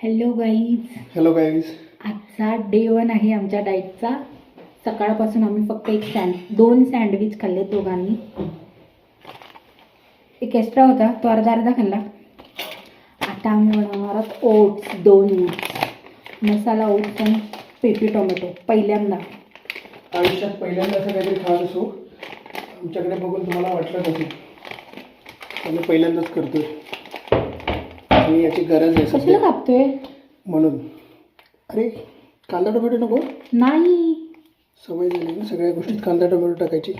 Hello guys. आजचा day 1 आहे आमच्या डाएटचा. सकाळपासून आम्ही फक्त दोन सँडविच खाल्ले दोघांनी. एक एक्स्ट्रा होता तो अर्धा खाल्ला. आता आम्ही बनवणार आहोत ओट्स, 2 मसाला ओट्स आणि पेपी टोमॅटो. पहिल्यांदा आयुष्यात पहिल्यांदा असं काहीतरी खात असो. आमच्याकडे बघून तुम्हाला वाटलं नसेल, आम्ही पहिल्यांदाच करतोय. आणि याची गरज आहे कशाला कापतोय म्हणून. अरे कांदा टोमॅटो नको. नाही, सवय झाली ना सगळ्या गोष्टीत कांदा टोमॅटो टाकायची.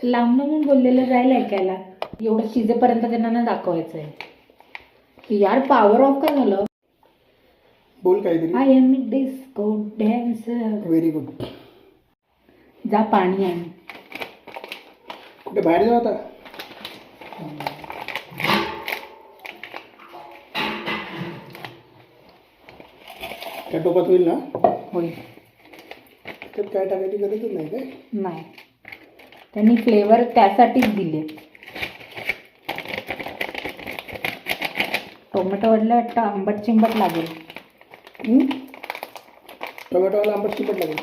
लांब म्हणून बोललेलं जाईल ऐकायला. एवढं शिजेपर्यंत त्यांना ना दाखवायचं आहे की यार पॉवर ऑफ का झालं. बोल काहीतरी. I am disco dancer. Very good. जा पाणी आण. कुठे बाहेर जाऊ आता. त्या टोपात होईल ना. होईल. त्यात काय टाकायची गरजच नाही काय. नाही, त्यांनी फ्लेवर त्यासाठीच दिले. टोमॅटो वाटलं वाटतं आंबट चिंबट लागेल. टोमॅटोवाला आंबट चिंबट लागेल.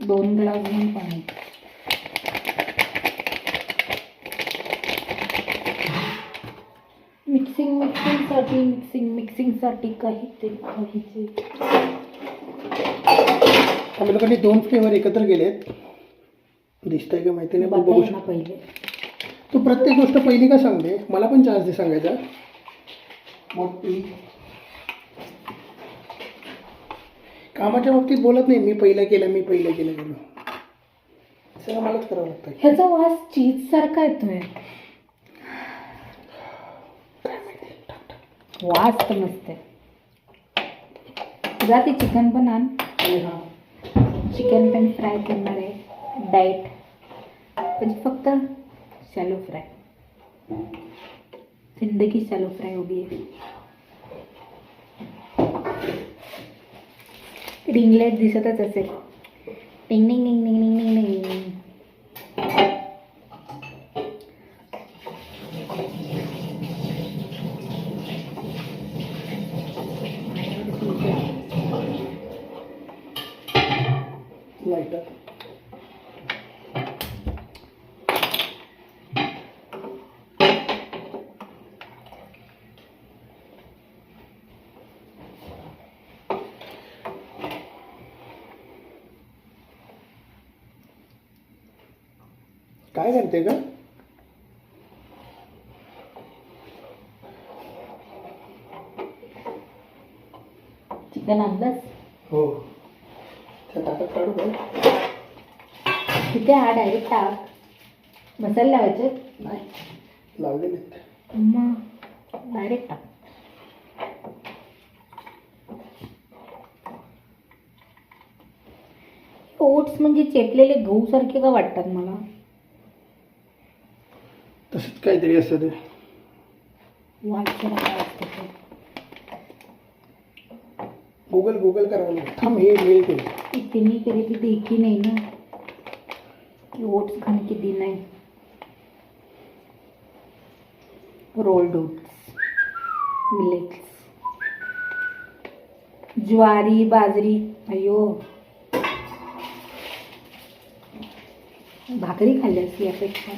2 ग्लास घेऊन पाणी. मिक्सिंगसाठी काहीतरी पाहिजे. आम्ही लोकांनी 2 फ्लेवर एकत्र केलेत. दिसतंय का माहिती नाही. बघू ना पहिले. तू प्रत्येक गोष्ट पहिली का सांगते. मला पण चान्स दे सांगायचा. मोठी कामाच्या बाबतीत बोलत नाही. मी पहिलं केलं गेलो. सगळं मलाच करावं लागतं. ह्याचा वास चीज सारखा येतोय. वास तर मस्त आहे. जा ते चिकन पण आण. चिकन पण फ्राय करणार आहे डाएट. म्हणजे फक्त शॅलो फ्राय. जिंदगी शॅलो फ्राय होगी. रिंग लाईट दिसतच असेल. टिंग टिंग टिंग टिंग टिंग टिंग टिंग. लाईटर काय करते का. चिकन आणलंस. हो. त्या टाकत काढू का. तिथे हा डायरेक्ट टाक. मसाले लावायचे नाही लावलेले. मग डायरेक्ट टाक. ओट्स म्हणजे चेपलेले गहू सारखे का वाटतात मला. तसंच काहीतरी असतं ते. गुगल करावं लागेल. थांब हे मिळेल ते. इतनी कधी भी देखी नाही ना की ओट्स खाने की दिन आहे. रोल्ड ओट्स, मिलेट्स, ज्वारी, बाजरी. अयो, भाकरी खाल्ली असती यापेक्षा.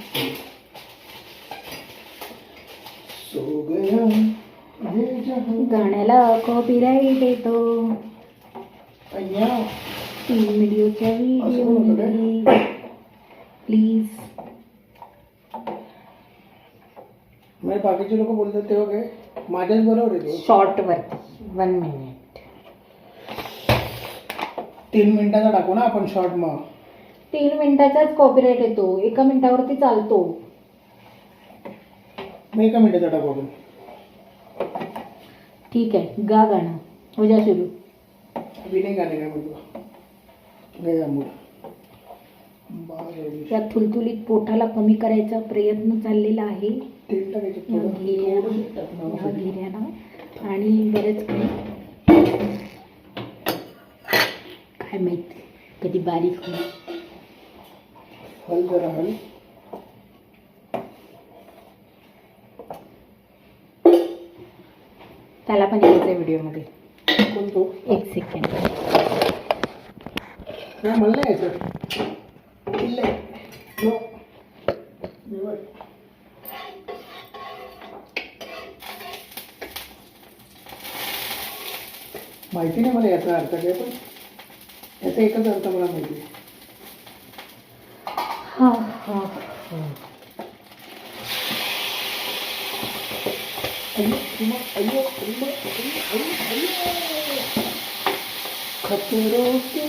सो गया गाण्याला कॉपीराईट येतो. 3 व्हिडिओच्या व्हिडिओ प्लीज. म्हणजे बाकीचे लोक बोलतात तेव्हा काय माझ्याच बरोबर आहे. शॉर्ट वरती 1 मिनिट. 3 मिनिटाचा टाकू ना आपण शॉर्ट. मग 3 मिनिटाचाच कॉपीराईट येतो. 1 मिनिटावरती चालतो. मग 1 मिनिटाचा टाकू आपण. ठीक आहे. गा गाणं हो जा सुरू. विनय गाणे काय म्हणतो. त्या थुलथुलीत पोटाला कमी करायचा प्रयत्न चाललेला आहे तेल टाकायचं ह्या घेऱ्यानं. आणि बरेच काही काय माहिती कधी बारीक होईल. हल जरा हल. त्याला पण यायचं व्हिडिओमध्ये. कोणतो? एक सेकंड. नाही मला नाही यायचं. नो. माहिती नाही मला याचा अर्थ काय, पण याचा एकच अर्थ मला माहिती आहे. हा हा. खतरों के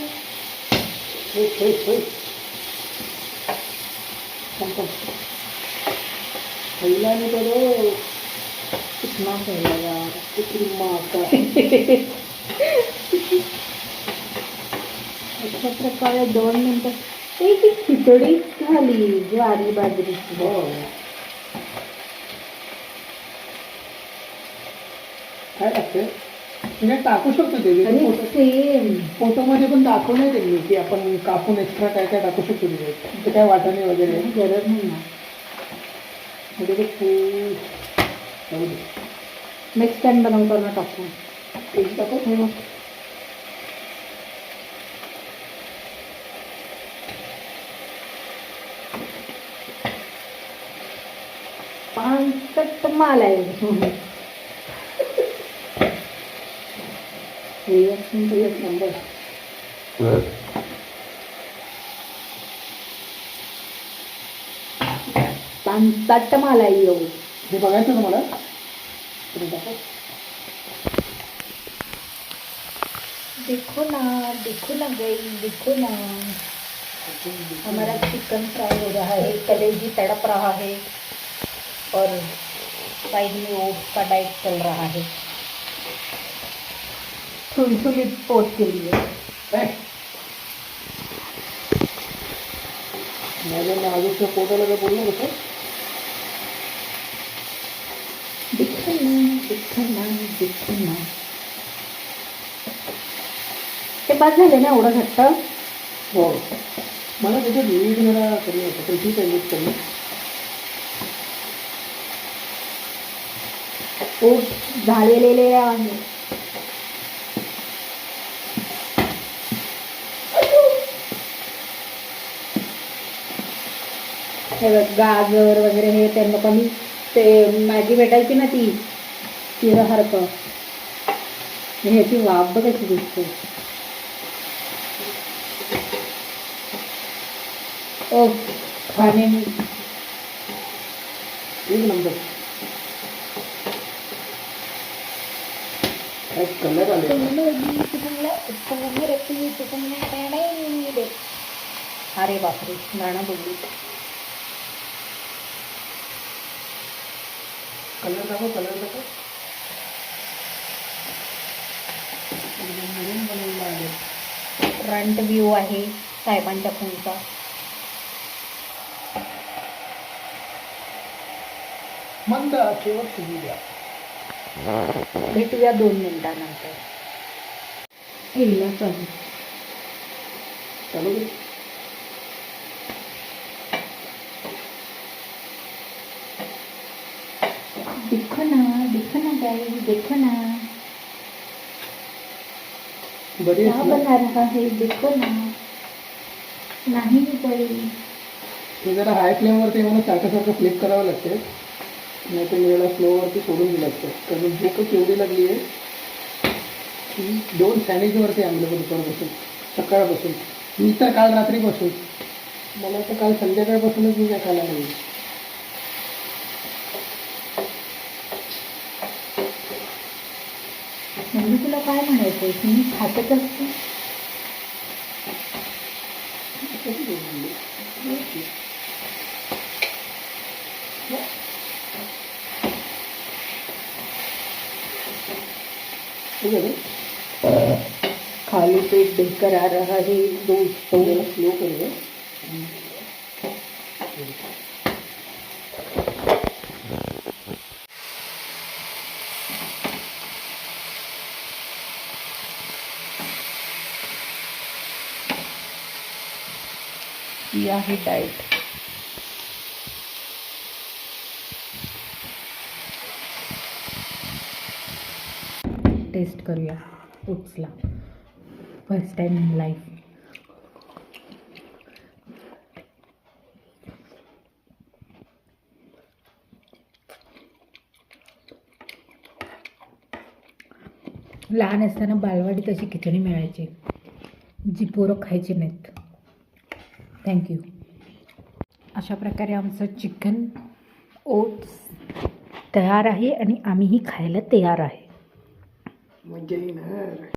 फैलाने करो कितना फैला यार. कितनी माता. अशा प्रकारे 2 मिनिटं ती खिचडी झाली ज्वारी बाजरीची. हो. काय लागते म्हणजे टाकू शकतो ते आणि सेम फोटोमध्ये पण दाखवलंय त्यांनी की आपण कापून एक्स्ट्रा काय काय टाकू शकतो तिथे काय वाटाणे वगैरे. गरज नाही ना. म्हणजे ते फूल नेक्स्ट टाइम बनवताना टाकू. तेच टाकू. पानसट माल आहे. एक नंबर. पानसट माल आहे येऊ. हे बघायचं तुम्हाला. देखो ना गई, देखो ना. हमारा चिकन फ्राई हो रहा है, कलेजी तड़प रहा है और साइड में ओट्स का डाइट चल रहा है. थोड़ी पोस्ट के लिए. माझ्या नाजूकच्या पोटाला काय बोललो कसं. दिखना. ते बाद झाले ना एवढं घट्ट. हो मला त्याच्यात मीठ जरा कमी होतं पण ठीक आहे मीठ कमी. ओट्स झालेले आहे. हे बघ गाजर वगैरे हे त्यांना कमी ते मॅगी भेटायची ना ती तिळासारखं. ह्याची वाफ बघ कशी दिसते. ओ खाणे में एक नंबर. काय कलर आले. अरे बापरे गाणं बोलली. कलर दाखव कलर दाखव. म्हणून बनवला आहे. फ्रंट व्ह्यू आहे साहेबांच्या फोनचा. मंद आचेवर शिजू द्या. भेटूया 2 मिनिटानंतर. हिला चालू चालू दे. देखो ना गाइस, देखो ना बरी क्या बना रहा है. देखो ना. नाही बरी. हे जरा हाय फ्लेमवरती मला सारखं फ्लिप करावं लागते. नाही तर वेळेला स्लोवरती सोडून दिलं लागतं. कारण भूकच एवढी लागली आहे की 2 सँडविचवरती आणलं दुपारपासून सकाळपासून. मी तर काल रात्रीपासून. मला तर काल संध्याकाळपासूनच मी काय खायला नाही. म्हणजे तुला काय म्हणायचंय की मी खातच असते. खाली पेट देकर आ रहा है दोस्तों. स्लो करूँगा. किया है डाइट. टेस्ट करूया ओट्सला फर्स्ट टाइम इन लाईफ. लहान असताना बालवाडीत अशी खिचडी मिळायची जी पोरं खायची नाहीत. थँक्यू. अशा प्रकारे आमचं चिकन ओट्स तयार आहे आणि आम्हीही खायला तयार आहे. मजा येणार.